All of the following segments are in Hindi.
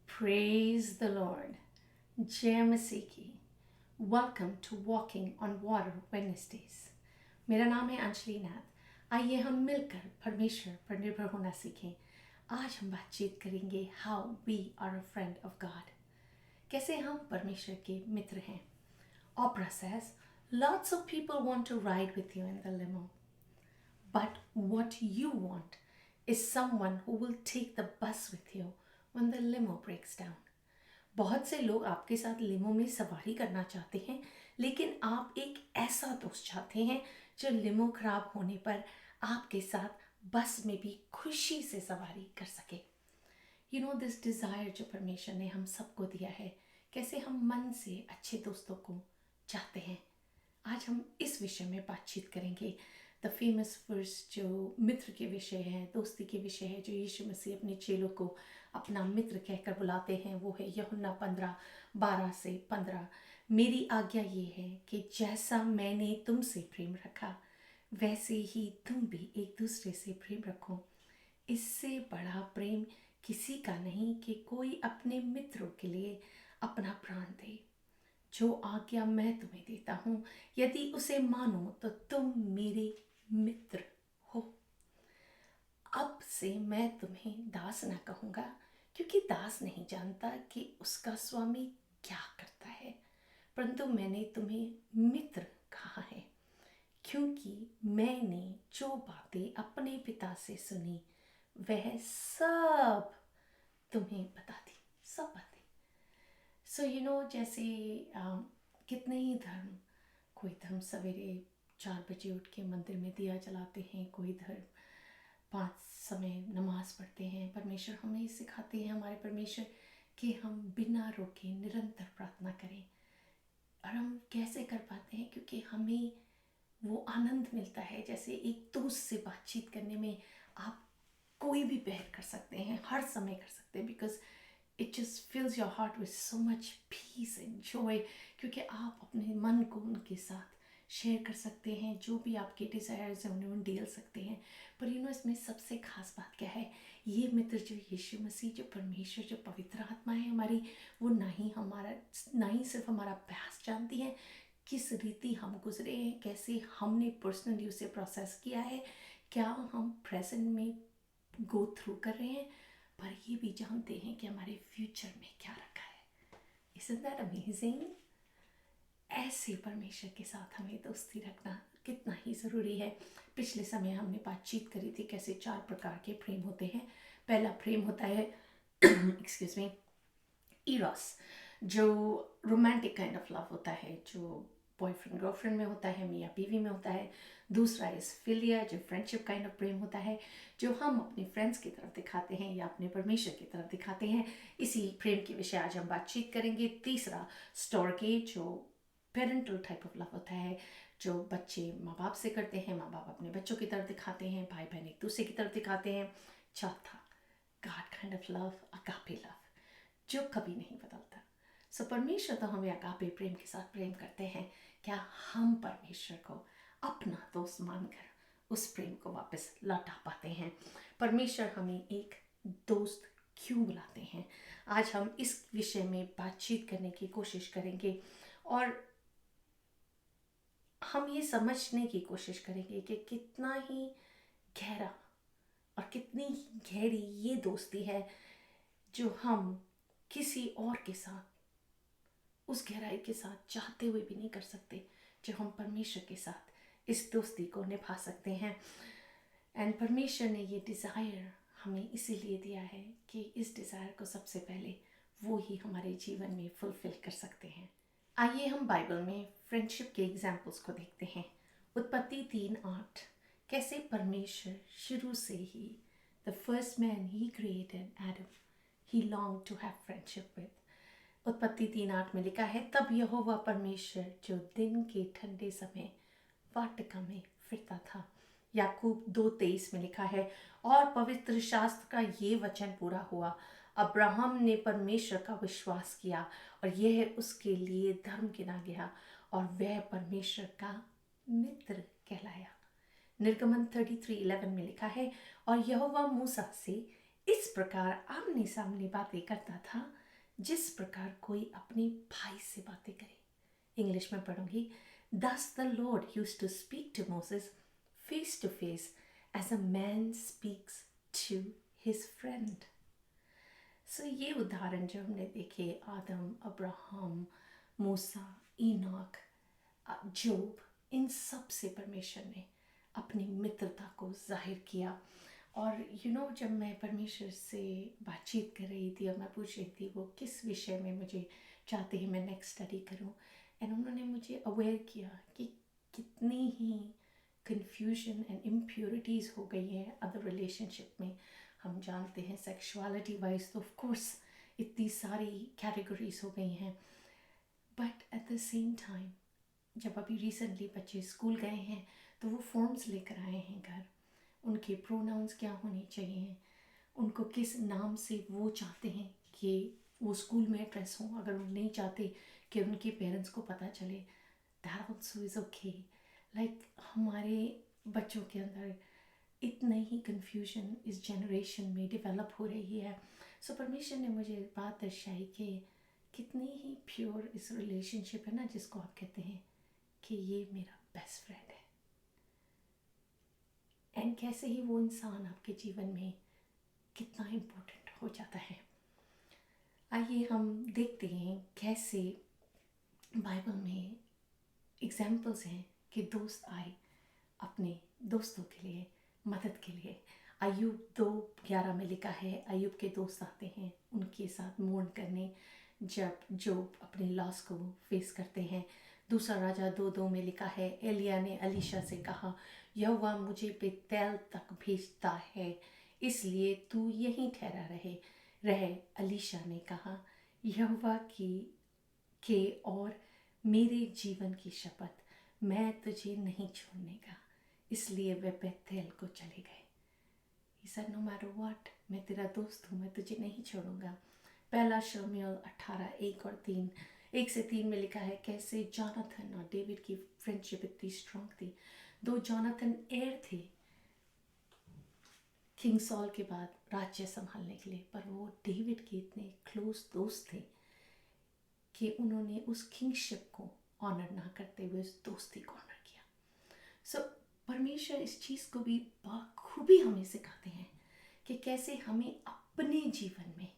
Praise the Lord. जय मसीह की। Welcome to walking on water Wednesdays. मेरा नाम है अंजलि नाथ। आइए हम मिलकर परमेश्वर पर निर्भर होना सीखें। आज हम बातचीत करेंगे how we are a friend of God, कैसे हम परमेश्वर के मित्र हैं। Oprah says, lots of people want to ride with you in the limo, but what you want is someone who will take the bus with you when the limo breaks down. बहुत से लोग आपके साथ लिमो में सवारी करना चाहते हैं, लेकिन आप एक ऐसा दोस्त चाहते हैं जो लिमो खराब होने पर आपके साथ बस में भी खुशी से सवारी कर सके। यू नो दिस डिज़ायर जो परमेश्वर ने हम सबको दिया है, कैसे हम मन से अच्छे दोस्तों को चाहते हैं। आज हम इस विषय में बातचीत करेंगे। द फेमस वर्स जो मित्र के विषय है, दोस्ती के विषय है, जो यीशु मसीह अपने चेलों को अपना मित्र कहकर बुलाते हैं, वो है यूहन्ना 15:12-15। मेरी आज्ञा ये है कि जैसा मैंने तुमसे प्रेम रखा, वैसे ही तुम भी एक दूसरे से प्रेम रखो। इससे बड़ा प्रेम किसी का नहीं कि कोई अपने मित्रों के लिए अपना प्राण दे। जो आज्ञा मैं तुम्हें देता हूँ, यदि उसे मानो तो तुम मेरे मित्र हो। अब से मैं तुम्हें दास न कहूँगा, क्योंकि दास नहीं जानता कि उसका स्वामी क्या करता है, परंतु मैंने तुम्हें मित्र कहा है, क्योंकि मैंने जो बातें अपने पिता से सुनी वह सब तुम्हें बता दी, सब बातें। सो यू नो जैसे कितने ही धर्म, कोई धर्म सवेरे 4 बजे उठ के मंदिर में दिया जलाते हैं, कोई धर्म 5 समय नमाज पढ़ते हैं। परमेश्वर हमें सिखाते हैं, हमारे परमेश्वर, कि हम बिना रोके निरंतर प्रार्थना करें। और हम कैसे कर पाते हैं? क्योंकि हमें वो आनंद मिलता है, जैसे एक दोस्त से बातचीत करने में आप कोई भी बहर कर सकते हैं, हर समय कर सकते हैं, because it just fills your heart with so much peace and joy, क्योंकि आप अपने मन को उनके साथ शेयर कर सकते हैं, जो भी आपके डिज़ायर्स हैं उन्हें डेल सकते हैं। पर यू नो इसमें सबसे खास बात क्या है? ये मित्र जो यीशु मसीह, जो परमेश्वर, जो पवित्र आत्मा है हमारी, वो ना ही सिर्फ हमारा पास्ट जानती है, किस रीति हम गुजरे हैं, कैसे हमने पर्सनली उसे प्रोसेस किया है, क्या हम प्रेजेंट में गो थ्रू कर रहे हैं, पर ये भी जानते हैं कि हमारे फ्यूचर में क्या रखा है। Isn't that amazing? ऐसे परमेश्वर के साथ हमें दोस्ती रखना कितना ही ज़रूरी है। पिछले समय हमने बातचीत करी थी कैसे 4 प्रकार के प्रेम होते हैं। पहला प्रेम होता है एक्सक्यूज मी, इरोस, जो रोमांटिक काइंड ऑफ लव होता है, जो बॉयफ्रेंड गर्लफ्रेंड में होता है, मियाँ बीवी में होता है। दूसरा इस फिलिया, जो फ्रेंडशिप काइंड ऑफ प्रेम होता है, जो हम अपने फ्रेंड्स की तरफ दिखाते हैं या अपने परमेश्वर की तरफ दिखाते हैं। इसी प्रेम के विषय आज हम बातचीत करेंगे। तीसरा स्टोरगे, जो पेरेंटल टाइप ऑफ लव होता है, जो बच्चे माँ बाप से करते हैं, माँ बाप अपने बच्चों की तरफ दिखाते हैं, भाई बहन एक दूसरे की तरफ दिखाते हैं। चौथा God kind of love, agape love, जो कभी नहीं बदलता। सो परमेश्वर तो हमें अगापे प्रेम के साथ प्रेम करते हैं। क्या हम परमेश्वर को अपना दोस्त मानकर उस प्रेम को वापस लौटा पाते हैं? परमेश्वर हमें एक दोस्त क्यों बुलाते हैं? आज हम इस विषय में बातचीत करने की कोशिश करेंगे, और हम ये समझने की कोशिश करेंगे कि कितना ही गहरा और कितनी गहरी ये दोस्ती है, जो हम किसी और के साथ उस गहराई के साथ चाहते हुए भी नहीं कर सकते, जो हम परमेश्वर के साथ इस दोस्ती को निभा सकते हैं। एंड परमेश्वर ने ये डिज़ायर हमें इसीलिए दिया है कि इस डिज़ायर को सबसे पहले वो ही हमारे जीवन में फुलफिल कर सकते हैं। आइए हम बाइबल में फ्रेंडशिप के एग्जाम्पल्स को देखते हैं। उत्पत्ति 3:8, कैसे परमेश्वर शुरू से ही the first man he created Adam, he long to have friendship with. उत्पत्ति 3:8 में लिखा है, तब यहोवा परमेश्वर जो दिन के ठंडे समय वाटिका में फिरता था। याकूब 2:23 में लिखा है, और पवित्र शास्त्र का ये वचन पूरा हुआ, अब्राहम ने परमेश्वर का विश्वास किया और यह उसके लिए धर्म गिना गया और वह परमेश्वर का मित्र कहलाया। निर्गमन 33:11 में लिखा है, और यहोवा मूसा से इस प्रकार आमने सामने बातें करता था जिस प्रकार कोई अपने भाई से बातें करे। इंग्लिश में पढ़ूंगी। Thus the Lord used to speak to Moses face to face as a man speaks to his friend. So ये उदाहरण जो हमने देखे, आदम, अब्राहम, मूसा, इनोक, जोब, इन सब से परमेश्वर ने अपनी मित्रता को जाहिर किया। और जब मैं परमेश्वर से बातचीत कर रही थी और मैं पूछ रही थी वो किस विषय में मुझे चाहते हैं मैं नेक्स्ट स्टडी करूं, एंड उन्होंने मुझे अवेयर किया कि कितनी ही कन्फ्यूजन एंड इम्प्योरिटीज़ हो गई हैं अदर रिलेशनशिप में। हम जानते हैं सेक्सुअलिटी वाइज तो ऑफ कोर्स इतनी सारी कैटेगरीज हो गई हैं, but at the same time जब अभी रिसेंटली बच्चे स्कूल गए हैं तो वो फॉर्म्स लेकर आए हैं घर, उनके प्रोनाउंस क्या होने चाहिए, उनको किस नाम से वो चाहते हैं कि वो स्कूल में एड्रेस हो, अगर वो नहीं चाहते कि उनके पेरेंट्स को पता चले, that also is okay. Like हमारे बच्चों के अंदर इतना ही कन्फ्यूजन इस जनरेशन में डेवलप हो रही है। सो परमेश्वर ने मुझे बात दर्शाई कि कितनी ही प्योर इस रिलेशनशिप है ना, जिसको आप कहते हैं कि ये मेरा बेस्ट फ्रेंड है, एंड कैसे ही वो इंसान आपके जीवन में कितना इम्पोर्टेंट हो जाता है। आइए हम देखते हैं कैसे बाइबल में एग्जाम्पल्स हैं कि दोस्त आए अपने दोस्तों के लिए मदद के लिए। अय्यूब 2:11 में लिखा है, अय्यूब के दोस्त आते हैं उनके साथ मोर्न करने जब जोब अपने लॉस को फेस करते हैं। दूसरा राजा 2:2 में लिखा है, एलिया ने अलीशा से कहा, यहोवा मुझे बेतेल तक भेजता है, इसलिए तू यहीं ठहरा रहे। अलीशा ने कहा, यहोवा की के और मेरे जीवन की शपथ, मैं तुझे नहीं छोड़ने का। इसलिए वे बेतेल को चले गए। He said, no matter what, मैं तेरा दोस्त हूँ, मैं तुझे नहीं छोड़ूंगा। पहला शमूएल 18:1 से 3 में लिखा है, कैसे जोनाथन और डेविड की फ्रेंडशिप इतनी स्ट्रांग थी। दो जोनाथन एयर थे किंग सॉल के बाद राज्य संभालने के लिए, पर वो डेविड के इतने क्लोज दोस्त थे कि उन्होंने उस किंगशिप को ऑनर ना करते हुए उस दोस्ती को ऑनर किया। सो परमेश्वर इस चीज़ को भी बखूबी हमें सिखाते हैं कि कैसे हमें अपने जीवन में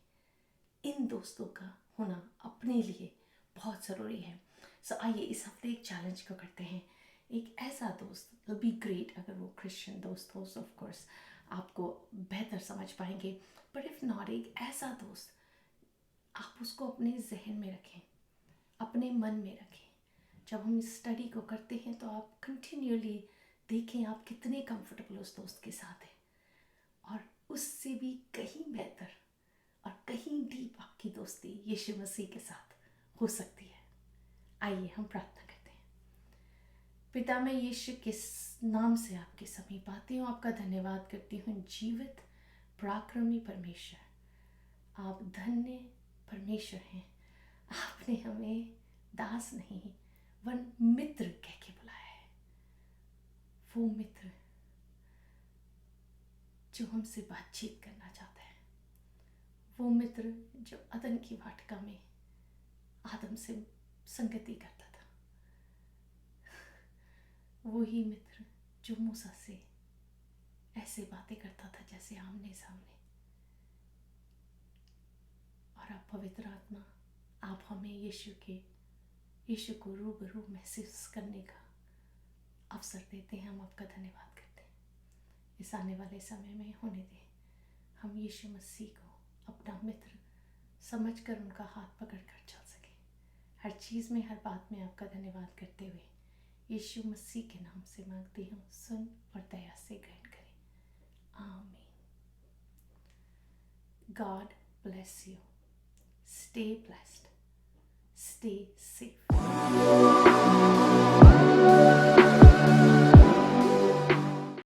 इन दोस्तों का होना अपने लिए बहुत ज़रूरी है। सो आइए इस हफ्ते एक चैलेंज को करते हैं। एक ऐसा दोस्त, विल बी ग्रेट अगर वो क्रिश्चियन दोस्त हो, ऑफ कोर्स आपको बेहतर समझ पाएंगे, बट इफ़ नॉट, एक ऐसा दोस्त आप उसको अपने जहन में रखें, अपने मन में रखें। जब हम इस स्टडी को करते हैं तो आप कंटिन्यूली देखें आप कितने कंफर्टेबल उस दोस्त के साथ हैं, और उससे भी कहीं बेहतर और कहीं डीप आपकी दोस्ती यीशु मसीह के साथ हो सकती है। आइए हम प्रार्थना करते हैं। पिता, मैं यीशु के नाम से आपके समीप आती हूँ, आपका धन्यवाद करती हूँ। जीवित पराक्रमी परमेश्वर, आप धन्य परमेश्वर हैं। आपने हमें दास नहीं वन मित्र कह के बुलाया है। वो मित्र जो हमसे बातचीत करना चाहता है, वो मित्र जो अदन की वाटिका में आदम से संगति करता था, वही मित्र जो मूसा से ऐसे बातें करता था जैसे आमने सामने। और अब पवित्र आत्मा, आप हमें यीशु को रूबरू महसूस करने का अवसर देते हैं। हम आपका धन्यवाद करते हैं। इस आने वाले समय में होने दें हम यीशु मसीह को अपना मित्र समझकर उनका हाथ पकड़कर चल सके। हर चीज़ में, हर बात में आपका धन्यवाद करते हुए यीशु मसीह के नाम से मांगती हूँ, सुन और दया से ग्रहण करें। आमीन। God bless you. Stay blessed. stay safe.